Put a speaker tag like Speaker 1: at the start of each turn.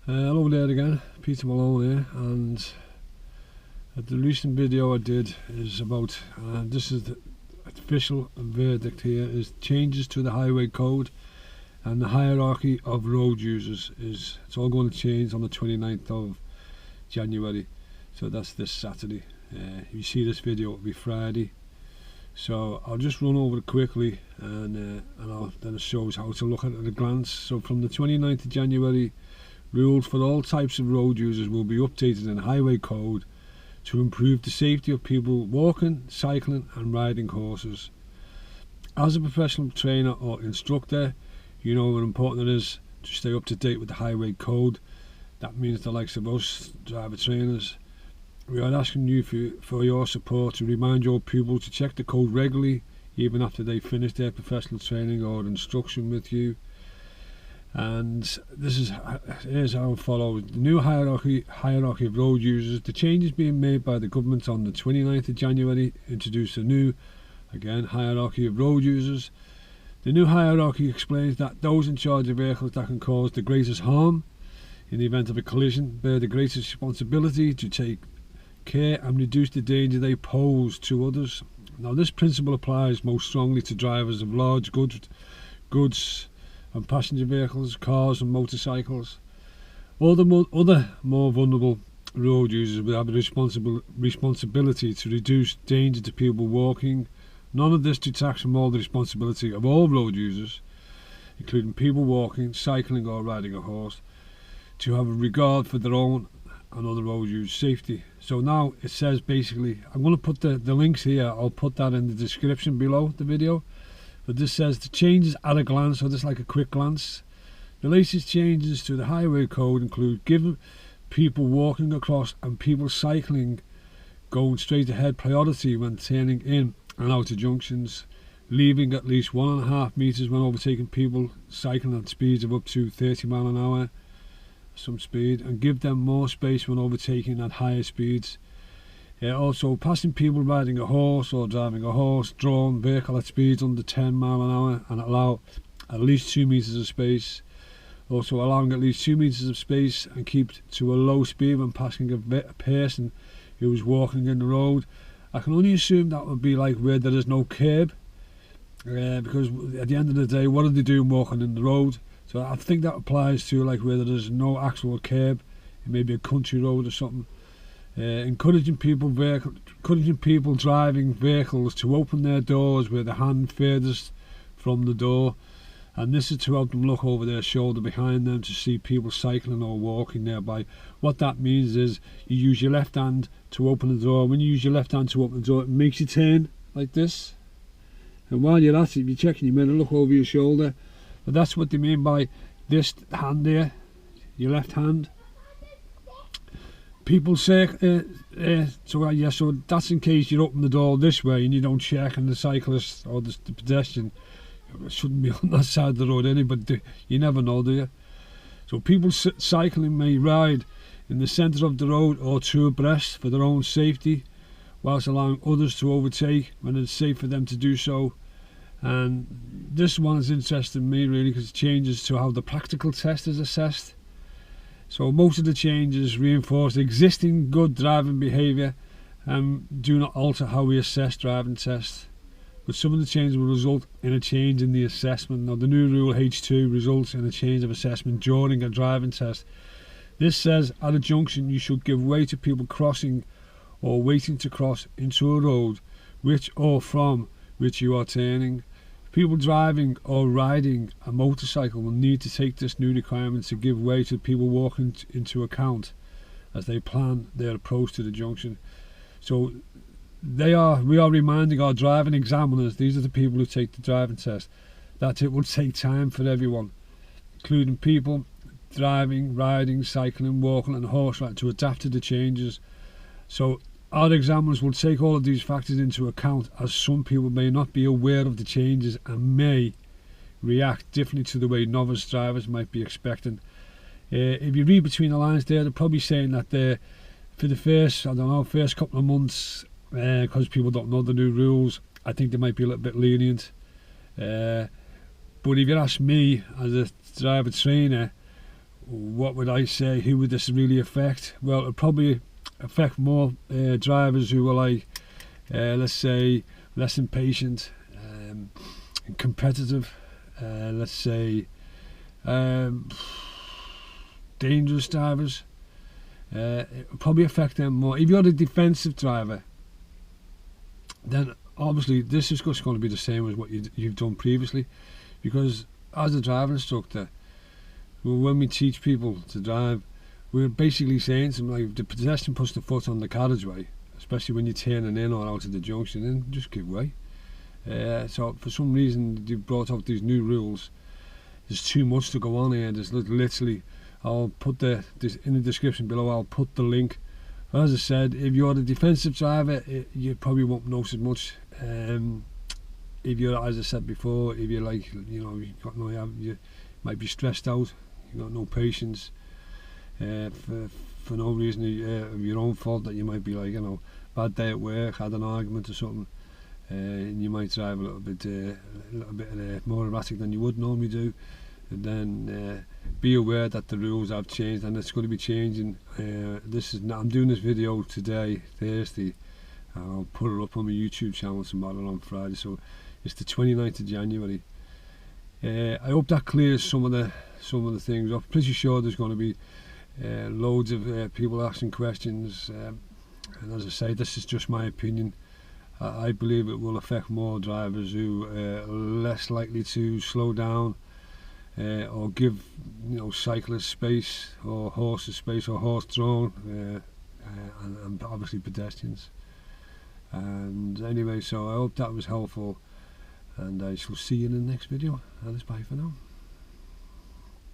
Speaker 1: Hello there again, Peter Malone here, and the recent video I did is about, this is the official verdict here, is changes to the highway code and the hierarchy of road users. It's all going to change on the 29th of January, so that's this Saturday. If you see this video, it'll be Friday, so I'll just run over it quickly and then it shows how to look at it at a glance. So from the 29th of January, rules for all types of road users will be updated in the highway code to improve the safety of people walking, cycling and riding horses. As a professional trainer or instructor, you know how important it is to stay up to date with the highway code. That means the likes of us, driver trainers, we are asking you for your support to remind your pupils to check the code regularly, even after they finish their professional training or instruction with you. And here's how it follows. The new hierarchy of road users. The changes being made by the government on the 29th of January introduce a new, again, hierarchy of road users. The new hierarchy explains that those in charge of vehicles that can cause the greatest harm in the event of a collision bear the greatest responsibility to take care and reduce the danger they pose to others. Now, this principle applies most strongly to drivers of large goods and passenger vehicles, cars and motorcycles. Other more vulnerable road users will have a responsibility to reduce danger to people walking. None of this detracts from all the responsibility of all road users, including people walking, cycling or riding a horse, to have a regard for their own and other road users' safety. So now it says, basically, I'm going to put the links here, I'll put that in the description below the video. But this says the changes at a glance, so this is like a quick glance. The latest changes to the highway code include giving people walking across and people cycling going straight ahead priority when turning in and out of junctions, leaving at least 1.5 meters when overtaking people cycling at speeds of up to 30 miles an hour, some speed, and give them more space when overtaking at higher speeds. Also, passing people riding a horse or driving a horse-drawn vehicle at speeds under 10 miles an hour and allow at least 2 meters of space. Also, allowing at least 2 meters of space and keep to a low speed when passing a person who is walking in the road. I can only assume that would be like where there is no curb, because at the end of the day, what are they doing walking in the road? So I think that applies to like where there is no actual curb, it may be a country road or something. Encouraging people driving vehicles to open their doors with the hand furthest from the door, and this is to help them look over their shoulder behind them to see people cycling or walking nearby. What that means is you use your left hand to open the door. When you use your left hand to open the door, it makes you turn like this, and while you're at it, you're checking your mirror, look over your shoulder. But that's what they mean by this hand there, your left hand. People say, so that's in case you open the door this way and you don't check, and the cyclist or the pedestrian shouldn't be on that side of the road anyway, but you never know, do you? So people cycling may ride in the centre of the road or two abreast for their own safety, whilst allowing others to overtake when it's safe for them to do so. And this one is interesting to me really, because it changes to how the practical test is assessed. So most of the changes reinforce existing good driving behaviour and do not alter how we assess driving tests. But some of the changes will result in a change in the assessment. Now, the new rule H2 results in a change of assessment during a driving test. This says at a junction you should give way to people crossing or waiting to cross into a road which or from which you are turning. People driving or riding a motorcycle will need to take this new requirement to give way to people walking into account as they plan their approach to the junction. So we are reminding our driving examiners, these are the people who take the driving test, that it will take time for everyone, including people driving, riding, cycling, walking and horse riding, to adapt to the changes. So our examiners will take all of these factors into account, as some people may not be aware of the changes and may react differently to the way novice drivers might be expecting. If you read between the lines there, they're probably saying that for the first couple of months, because people don't know the new rules, I think they might be a little bit lenient. But if you ask me as a driver trainer, what would I say? Who would this really affect? Well, it'd probably affect more drivers who are like, let's say, less impatient, and competitive. Let's say dangerous drivers. It would probably affect them more. If you're a defensive driver, then obviously this is just going to be the same as what you've done previously, because as a driving instructor, when we teach people to drive, we're basically saying to them, like, if the pedestrian puts the foot on the carriageway, especially when you're turning in or out of the junction, then just give way. So for some reason they've brought out these new rules. There's too much to go on here. There's literally, I'll put this in the description below. I'll put the link. But as I said, if you're a defensive driver, you probably won't notice as much. If you're, as I said before, if you're like, you might be stressed out, you got no patience, for no reason of your own fault, that you might be like, bad day at work, had an argument or something, and you might drive a little bit more erratic than you would normally do. And then be aware that the rules have changed, and it's going to be changing. I'm doing this video today, Thursday. I'll put it up on my YouTube channel tomorrow on Friday, so it's the 29th of January. I hope that clears some of the things up. Pretty sure there's going to be loads of people asking questions, and as I say, this is just my opinion. I believe it will affect more drivers who are less likely to slow down, or give cyclists space, or horses space, or horse-drawn, and obviously pedestrians. And anyway, so I hope that was helpful, and I shall see you in the next video. And it's bye for now.